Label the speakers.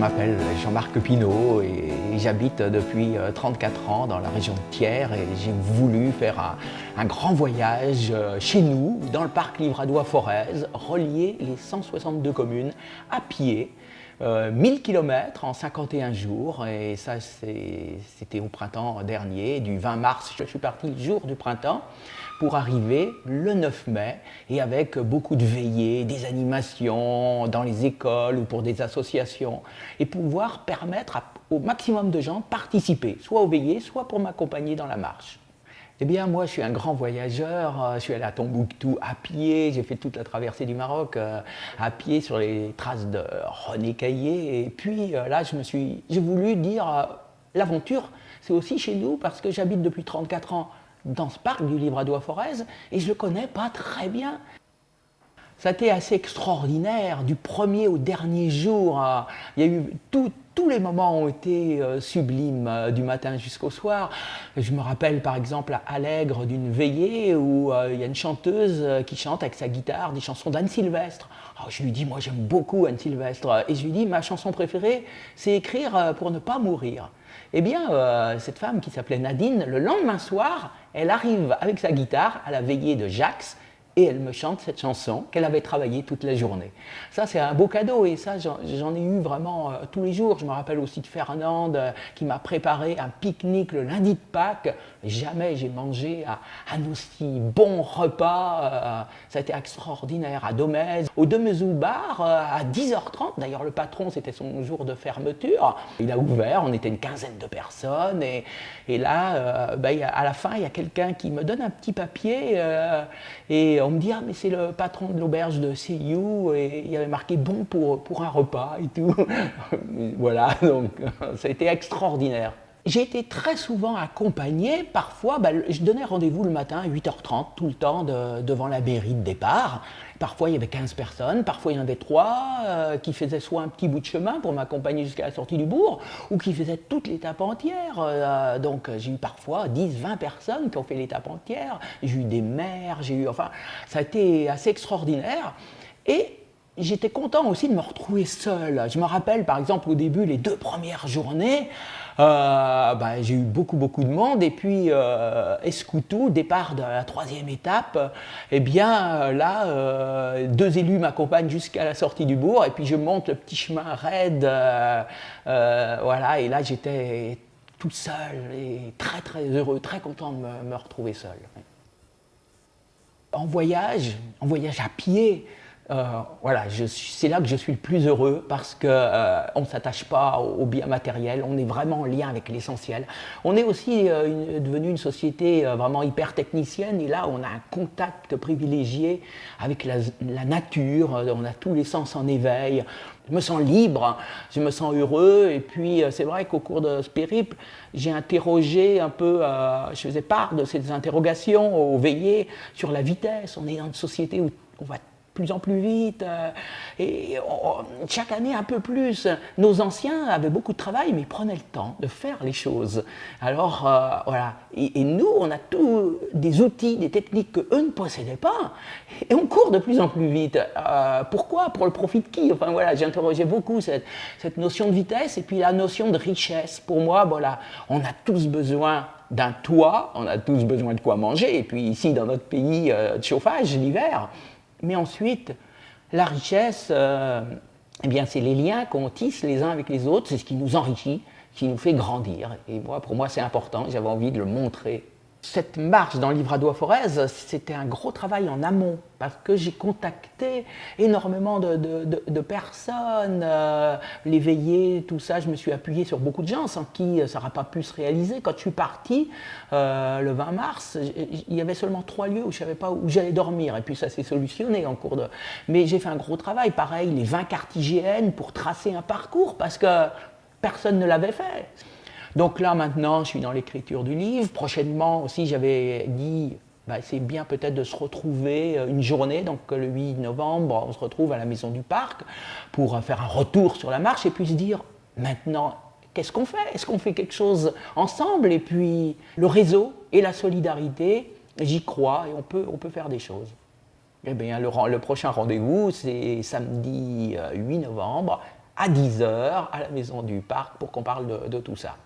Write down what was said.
Speaker 1: m'appelle Jean-Marc Pinault et j'habite depuis 34 ans dans la région de Thiers et j'ai voulu faire un grand voyage chez nous, dans le parc Livradois-Forez, relier les 162 communes à pied, 1000 km en 51 jours et ça c'était au printemps dernier, du 20 mars, je suis parti le jour du printemps pour arriver le 9 mai et avec beaucoup de veillées, des animations dans les écoles ou pour des associations et pouvoir permettre au maximum de gens de participer, soit aux veillées, soit pour m'accompagner dans la marche. Eh bien, moi, je suis un grand voyageur. Je suis allé à Tombouctou à pied. J'ai fait toute la traversée du Maroc à pied sur les traces de René Caillé. Et puis là, j'ai voulu dire l'aventure, c'est aussi chez nous parce que j'habite depuis 34 ans dans ce parc du Livradois-Forez et je ne le connais pas très bien. Ça a été assez extraordinaire, du premier au dernier jour. Il y a eu tous les moments ont été sublimes, du matin jusqu'au soir. Je me rappelle par exemple à Allègre d'une veillée où il y a une chanteuse qui chante avec sa guitare des chansons d'Anne Sylvestre. Alors, je lui dis, moi j'aime beaucoup Anne Sylvestre, et je lui dis, ma chanson préférée, c'est écrire pour ne pas mourir. Eh bien, cette femme qui s'appelait Nadine, le lendemain soir, elle arrive avec sa guitare à la veillée de Jax et elle me chante cette chanson qu'elle avait travaillée toute la journée. Ça, c'est un beau cadeau et ça, j'en ai eu vraiment tous les jours. Je me rappelle aussi de Fernande qui m'a préparé un pique-nique le lundi de Pâques. Jamais j'ai mangé un aussi bon repas. Ça a été extraordinaire à Domèze. Au Demezou Bar, à 10h30, d'ailleurs le patron, c'était son jour de fermeture. Il a ouvert, on était une quinzaine de personnes et là, à la fin, il y a quelqu'un qui me donne un petit papier et on me dit, ah mais c'est le patron de l'auberge de CU et il y avait marqué bon pour un repas et tout. Voilà, donc ça a été extraordinaire. J'ai été très souvent accompagné, parfois, je donnais rendez-vous le matin à 8h30, tout le temps devant la mairie de départ. Parfois il y avait 15 personnes, parfois il y en avait 3 qui faisaient soit un petit bout de chemin pour m'accompagner jusqu'à la sortie du bourg, ou qui faisaient toute l'étape entière. Donc j'ai eu parfois 10-20 personnes qui ont fait l'étape entière. J'ai eu des maires, ça a été assez extraordinaire. Et j'étais content aussi de me retrouver seul. Je me rappelle par exemple au début, les 2 premières journées, j'ai eu beaucoup de monde et puis Escoutou, départ de la 3e étape, eh bien là, 2 élus m'accompagnent jusqu'à la sortie du bourg et puis je monte le petit chemin raide, voilà, et là j'étais tout seul et très heureux, très content de me retrouver seul. En voyage à pied, voilà, c'est là que je suis le plus heureux parce qu'on ne s'attache pas aux biens matériels, on est vraiment en lien avec l'essentiel. On est aussi devenu une société vraiment hyper technicienne et là on a un contact privilégié avec la nature, on a tous les sens en éveil. Je me sens libre, je me sens heureux et puis c'est vrai qu'au cours de ce périple, j'ai interrogé un peu, je faisais part de ces interrogations aux veillées sur la vitesse. On est dans une société où on va de plus en plus vite et chaque année un peu plus. Nos anciens avaient beaucoup de travail mais ils prenaient le temps de faire les choses. Alors voilà, et nous on a tous des outils, des techniques qu'eux ne possédaient pas et on court de plus en plus vite. Pourquoi? Pour le profit de qui? Enfin voilà, j'ai interrogé beaucoup cette notion de vitesse et puis la notion de richesse. Pour moi, voilà, on a tous besoin d'un toit, on a tous besoin de quoi manger et puis ici dans notre pays de chauffage l'hiver. Mais ensuite, la richesse, eh bien, c'est les liens qu'on tisse les uns avec les autres, c'est ce qui nous enrichit, qui nous fait grandir. Et moi, pour moi, c'est important, j'avais envie de le montrer. Cette marche dans le Livradois-Forez, c'était un gros travail en amont, parce que j'ai contacté énormément de personnes, les veillées, tout ça, je me suis appuyé sur beaucoup de gens sans qui ça n'aurait pas pu se réaliser. Quand je suis parti, le 20 mars, il y avait seulement 3 lieux où je ne savais pas où j'allais dormir, et puis ça s'est solutionné en cours de... Mais j'ai fait un gros travail, pareil, les 20 cartes IGN pour tracer un parcours, parce que personne ne l'avait fait. Donc là, maintenant, je suis dans l'écriture du livre. Prochainement aussi, j'avais dit, c'est bien peut-être de se retrouver une journée, donc le 8 novembre, on se retrouve à la Maison du Parc pour faire un retour sur la marche et puis se dire, maintenant, qu'est-ce qu'on fait? Est-ce qu'on fait quelque chose ensemble? Et puis, le réseau et la solidarité, j'y crois et on peut faire des choses. Eh bien, le prochain rendez-vous, c'est samedi 8 novembre à 10 h à la Maison du Parc pour qu'on parle de tout ça.